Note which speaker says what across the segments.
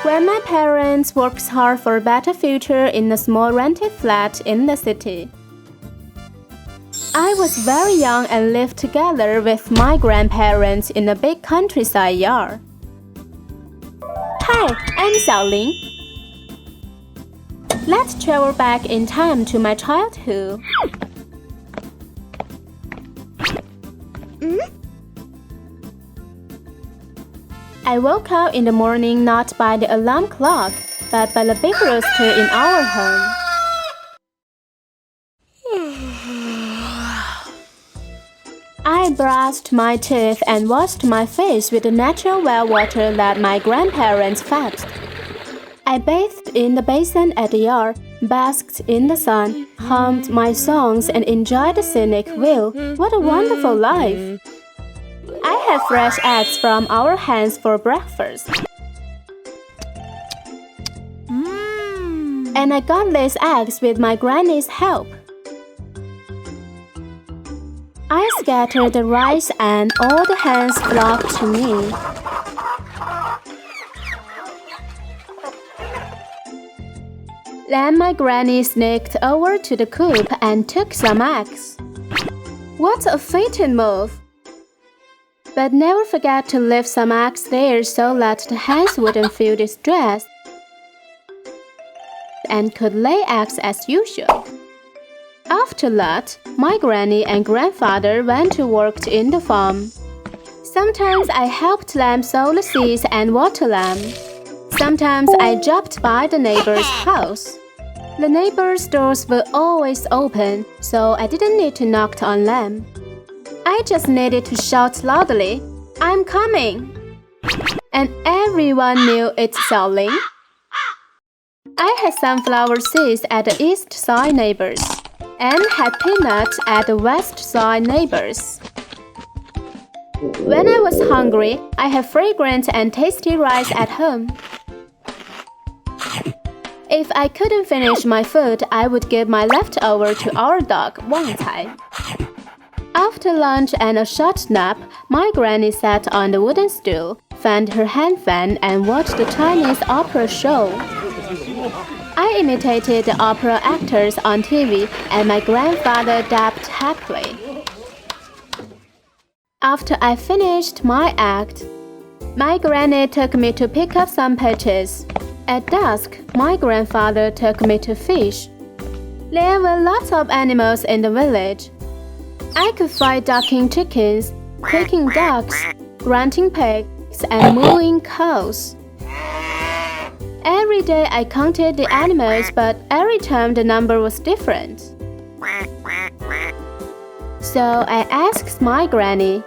Speaker 1: When my parents worked hard for a better future in a small rented flat in the city. I was very young and lived together with my grandparents in a big countryside yard. Hi, I'm Xiao Ling. Let's travel back in time to my childhood. I woke up in the morning not by the alarm clock, but by the big rooster in our home. I brushed my teeth and washed my face with the natural well water that my grandparents fetched. I bathed in the basin at the yard, basked in the sun, hummed my songs, and enjoyed the scenic view. What a wonderful life! I had fresh eggs from our hens for breakfast. And I got these eggs with my granny's help. I scattered the rice and all the hens flocked to me. Then my granny sneaked over to the coop and took some eggs. What a fated move! But never forget to leave some eggs there so that the hens wouldn't feel distressed and could lay eggs as usual. After that, my granny and grandfather went to work in the farm. Sometimes I helped them sow the seeds and water them. Sometimes I dropped by the neighbor's house. The neighbor's doors were always open, so I didn't need to knock on them. I just needed to shout loudly, "I'm coming!" And everyone knew it's Xiao Ling. I had sunflower seeds at the east side neighbors and had peanuts at the west side neighbors. When I was hungry, I had fragrant and tasty rice at home. If I couldn't finish my food, I would give my leftover to our dog, Wang Cai. After lunch and a short nap, my granny sat on the wooden stool, fanned her hand fan, and watched the Chinese opera show. I imitated the opera actors on TV, and my grandfather dabbed happily. After I finished my act, my granny took me to pick up some peaches. At dusk, my grandfather took me to fish. There were lots of animals in the village. I could find ducking chickens, quaking ducks, grunting pigs, and mooing cows. Every day I counted the animals, but every time the number was different. So I asked my granny,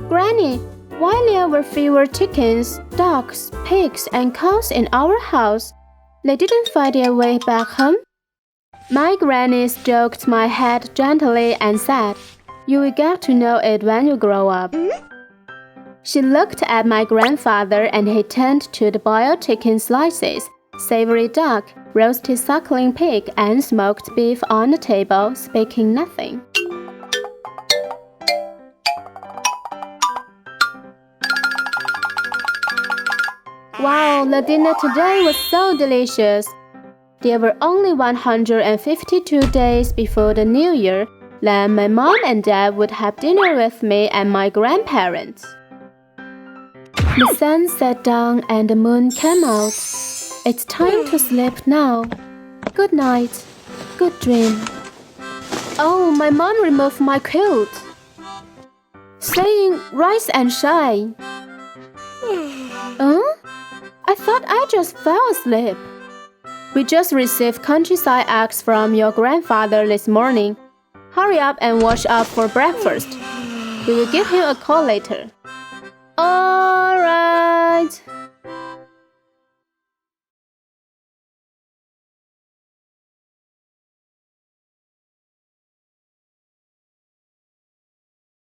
Speaker 1: "Granny, why there were fewer chickens, ducks, pigs, and cows in our house? They didn't find their way back home?" My granny stroked my head gently and said, "You will get to know it when you grow up." She looked at my grandfather and he turned to the boiled chicken slices, savory duck, roasted suckling pig, and smoked beef on the table, speaking nothing. Wow, the dinner today was so delicious. There were only 152 days before the New Year. Then my mom and dad would have dinner with me and my grandparents. The sun set down and the moon came out. It's time to sleep now. Good night. Good dream. Oh, my mom removed my quilt, saying rise and shine. I thought I just fell asleep. We just received countryside eggs from your grandfather this morning. Hurry up and wash up for breakfast. We will give him a call later. All right.